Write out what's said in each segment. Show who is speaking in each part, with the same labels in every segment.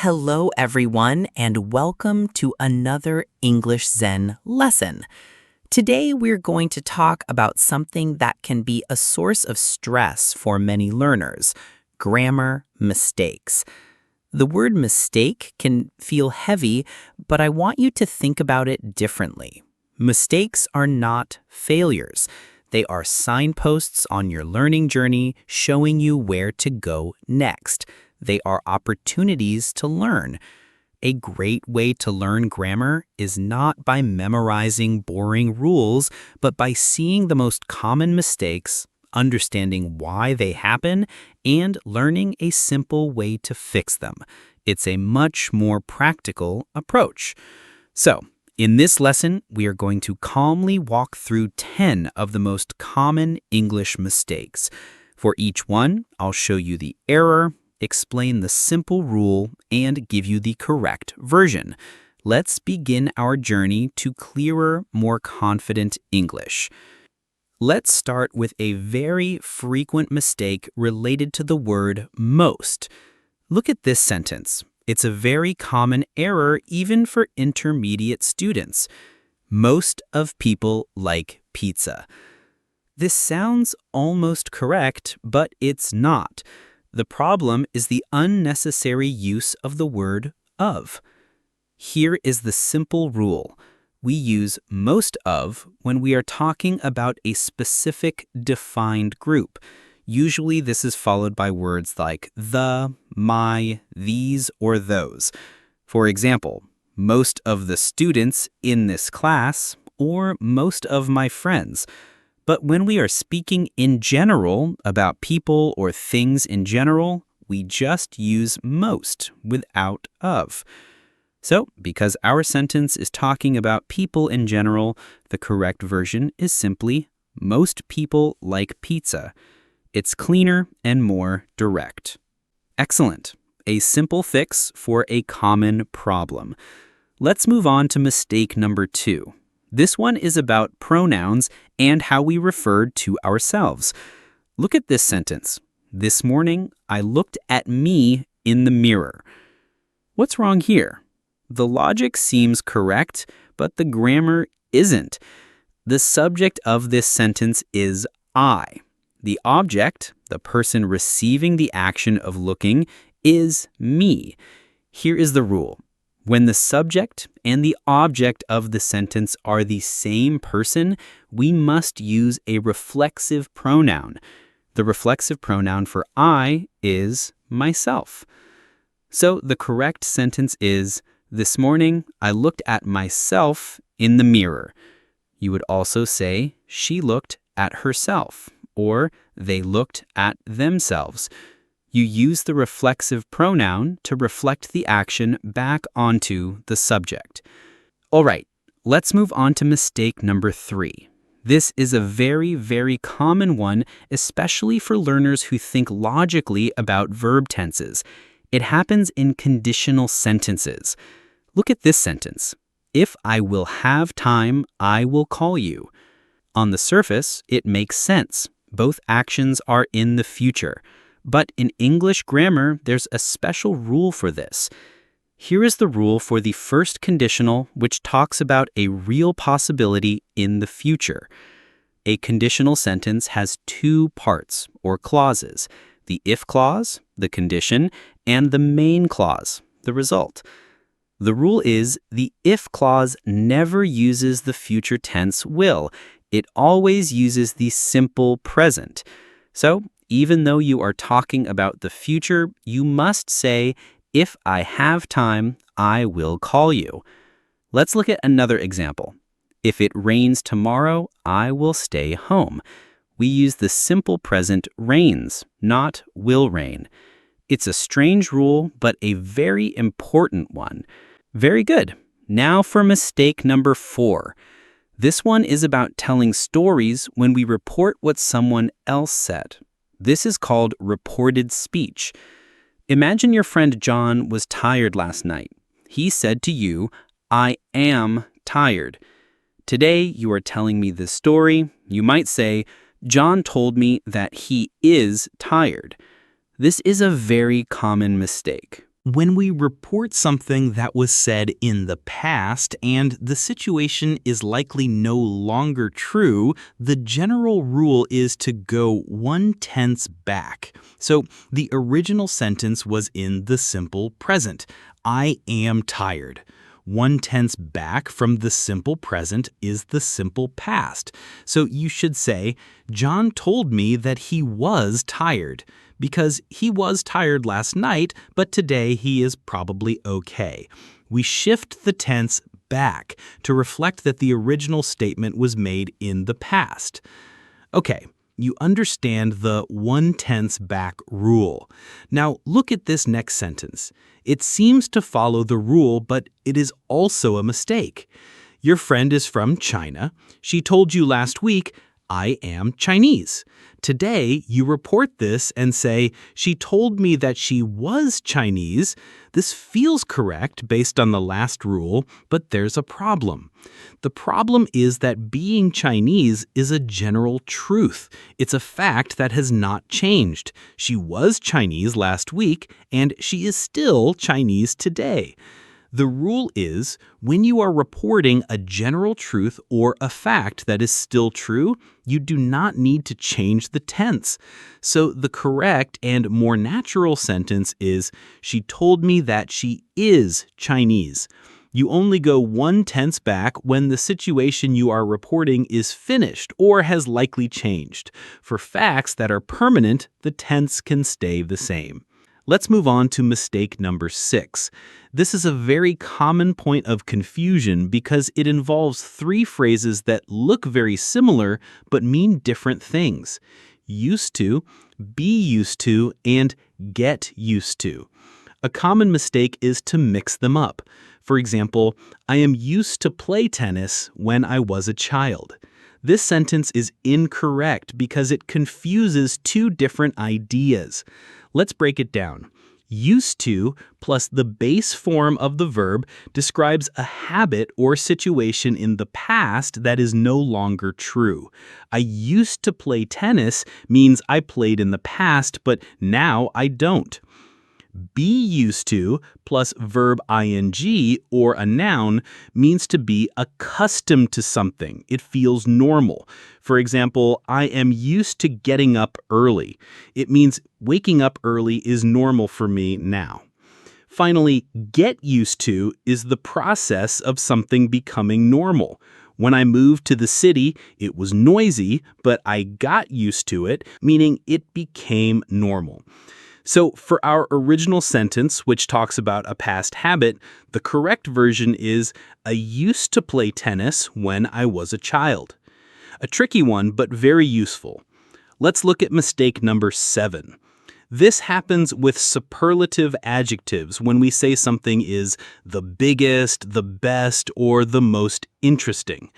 Speaker 1: Hello, everyone, and welcome to another English Zen lesson. Today, we're going to talk about something that can be a source of stress for many learners: grammar mistakes. The word mistake can feel heavy, but I want you to think about it differently. Mistakes are not failures. They are signposts on your learning journey showing you where to go next. They are opportunities to learn. A great way to learn grammar is not by memorizing boring rules, but by seeing the most common mistakes, understanding why they happen, and learning a simple way to fix them. It's a much more practical approach. So, in this lesson, we are going to calmly walk through 10 of the most common English mistakes. For each one, I'll show you the error, explain the simple rule, and give you the correct version. Let's begin our journey to clearer, more confident English. Let's start with a very frequent mistake related to the word most. Look at this sentence. It's a very common error even for intermediate students. Most of people like pizza. This sounds almost correct, but it's not. The problem is the unnecessary use of the word of. Here is the simple rule. We use most of when we are talking about a specific defined group. Usually this is followed by words like the, my, these, or those. For example, most of the students in this class, or most of my friends. But when we are speaking in general about people or things in general, we just use most without of. So, because our sentence is talking about people in general, the correct version is simply most people like pizza. It's cleaner and more direct. Excellent. A simple fix for a common problem. Let's move on to mistake number 2. This one is about pronouns and how we refer to ourselves. Look at this sentence. This morning, I looked at me in the mirror. What's wrong here? The logic seems correct, but the grammar isn't. The subject of this sentence is I. The object, the person receiving the action of looking, is me. Here is the rule. When the subject and the object of the sentence are the same person, we must use a reflexive pronoun. The reflexive pronoun for I is myself. So the correct sentence is, this morning I looked at myself in the mirror. You would also say, she looked at herself, or they looked at themselves. You use the reflexive pronoun to reflect the action back onto the subject. All right, let's move on to mistake number 3. This is a very, very common one, especially for learners who think logically about verb tenses. It happens in conditional sentences. Look at this sentence. If I will have time, I will call you. On the surface, it makes sense. Both actions are in the future. But in English grammar, there's a special rule for this. Here is the rule for the first conditional, which talks about a real possibility in the future. A conditional sentence has 2 parts, or clauses: the if clause, the condition, and the main clause, the result. The rule is the if clause never uses the future tense will. It always uses the simple present. So, even though you are talking about the future, you must say, if I have time, I will call you. Let's look at another example. If it rains tomorrow, I will stay home. We use the simple present rains, not will rain. It's a strange rule, but a very important one. Very good. Now for mistake number 4. This one is about telling stories when we report what someone else said. This is called reported speech. Imagine your friend John was tired last night. He said to you, I am tired. Today, you are telling me this story. You might say, John told me that he is tired. This is a very common mistake.
Speaker 2: When we report something that was said in the past and the situation is likely no longer true, the general rule is to go 1/10 back. So the original sentence was in the simple present. I am tired. 1/10 back from the simple present is the simple past. So you should say, John told me that he was tired, because he was tired last night, but today he is probably okay. We shift the tense back to reflect that the original statement was made in the past. Okay, you understand the 1/10 back rule. Now look at this next sentence. It seems to follow the rule, but it is also a mistake. Your friend is from China. She told you last week, I am Chinese. Today, you report this and say, she told me that she was Chinese. This feels correct based on the last rule, but there's a problem. The problem is that being Chinese is a general truth. It's a fact that has not changed. She was Chinese last week, and she is still Chinese today. The rule is, when you are reporting a general truth or a fact that is still true, you do not need to change the tense. So the correct and more natural sentence is, she told me that she is Chinese. You only go 1/10 back when the situation you are reporting is finished or has likely changed. For facts that are permanent, the tense can stay the same. Let's move on to mistake number 6. This is a very common point of confusion because it involves 3 phrases that look very similar but mean different things. Used to, be used to, and get used to. A common mistake is to mix them up. For example, I am used to play tennis when I was a child. This sentence is incorrect because it confuses 2 different ideas. Let's break it down. Used to plus the base form of the verb describes a habit or situation in the past that is no longer true. I used to play tennis means I played in the past, but now I don't. Be used to plus verb ing or a noun means to be accustomed to something. It feels normal. For example, I am used to getting up early. It means waking up early is normal for me now. Finally, get used to is the process of something becoming normal. When I moved to the city, it was noisy, but I got used to it, meaning it became normal. So for our original sentence, which talks about a past habit, the correct version is, I used to play tennis when I was a child. A tricky one, but very useful. Let's look at mistake number 7. This happens with superlative adjectives when we say something is the biggest, the best, or the most interesting.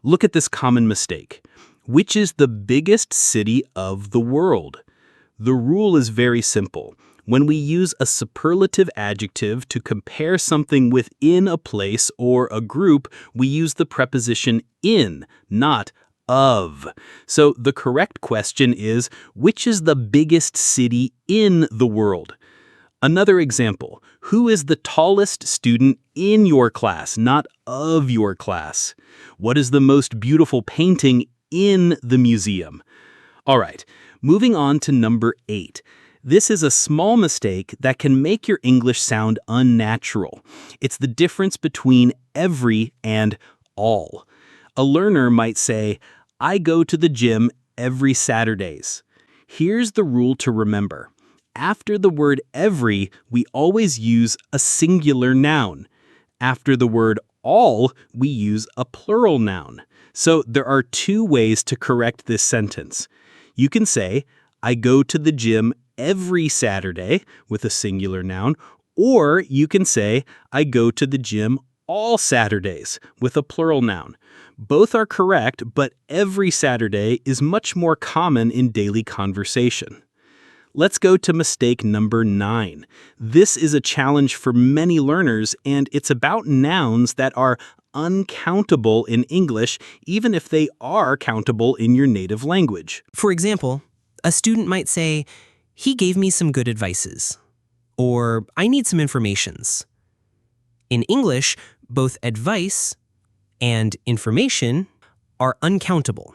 Speaker 2: Look at this common mistake. Which is the biggest city of the world? The rule is very simple. When we use a superlative adjective to compare something within a place or a group, we use the preposition in, not of. So the correct question is, which is the biggest city in the world? Another example, who is the tallest student in your class, not of your class? What is the most beautiful painting in the museum? All right. Moving on to number 8. This is a small mistake that can make your English sound unnatural. It's the difference between every and all. A learner might say, I go to the gym every Saturdays. Here's the rule to remember. After the word every, we always use a singular noun. After the word all, we use a plural noun. So there are 2 ways to correct this sentence. You can say, I go to the gym every Saturday with a singular noun, or you can say, I go to the gym all Saturdays with a plural noun. Both are correct, but every Saturday is much more common in daily conversation. Let's go to mistake number 9. This is a challenge for many learners, and it's about nouns that are uncountable in English, even if they are countable in your native language.
Speaker 3: For example, a student might say, he gave me some good advices. or I need some informations. In English, both advice and information are uncountable.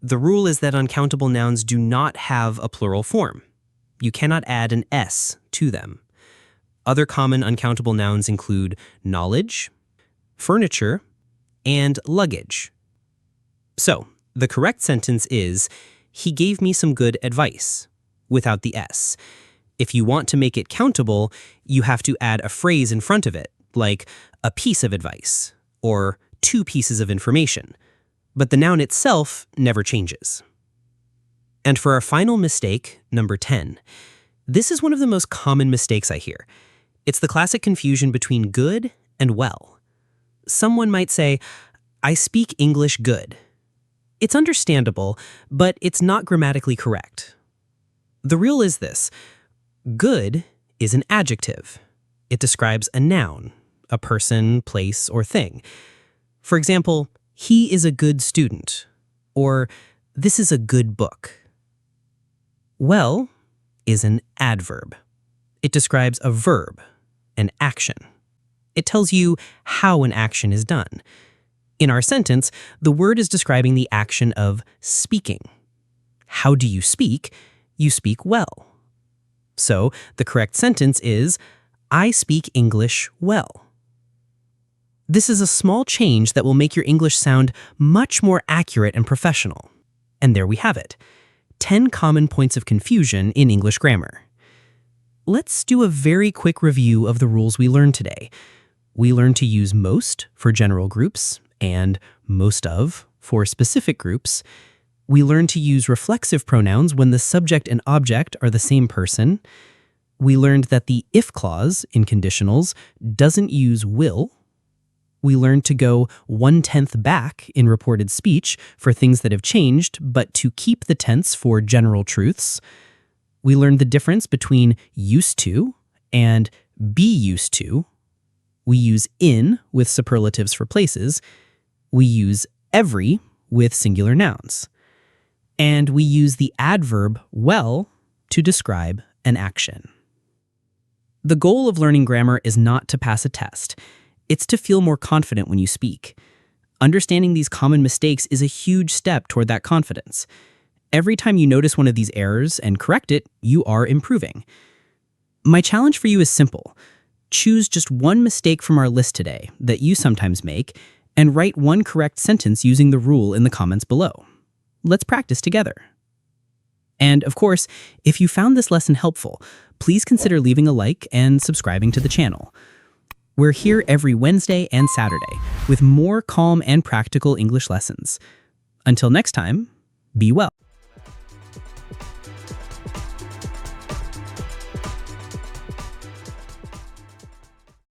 Speaker 3: The rule is that uncountable nouns do not have a plural form. You cannot add an S to them. Other common uncountable nouns include knowledge, furniture, and luggage. So, the correct sentence is, he gave me some good advice, without the S. If you want to make it countable, you have to add a phrase in front of it, like a piece of advice, or 2 pieces of information. But the noun itself never changes. And for our final mistake, number 10, this is one of the most common mistakes I hear. It's the classic confusion between good and well. Someone might say, I speak English good. It's understandable, but it's not grammatically correct. The rule is this: good is an adjective. It describes a noun, a person, place, or thing. For example, he is a good student, or this is a good book. Well is an adverb. It describes a verb, an action. It tells you how an action is done. In our sentence, the word is describing the action of speaking. How do you speak? You speak well. So, the correct sentence is, I speak English well. This is a small change that will make your English sound much more accurate and professional. And there we have it. 10 common points of confusion in English grammar. Let's do a very quick review of the rules we learned today. We learned to use most for general groups and most of for specific groups. We learned to use reflexive pronouns when the subject and object are the same person. We learned that the if clause in conditionals doesn't use will. We learned to go 1/10 back in reported speech for things that have changed, but to keep the tense for general truths. We learned the difference between used to and be used to. We use in with superlatives for places. We use every with singular nouns. And we use the adverb well to describe an action. The goal of learning grammar is not to pass a test. It's to feel more confident when you speak. Understanding these common mistakes is a huge step toward that confidence. Every time you notice one of these errors and correct it, you are improving. My challenge for you is simple. Choose just one mistake from our list today that you sometimes make and write one correct sentence using the rule in the comments below. Let's practice together. And of course, if you found this lesson helpful, please consider leaving a like and subscribing to the channel. We're here every Wednesday and Saturday with more calm and practical English lessons. Until next time, be well.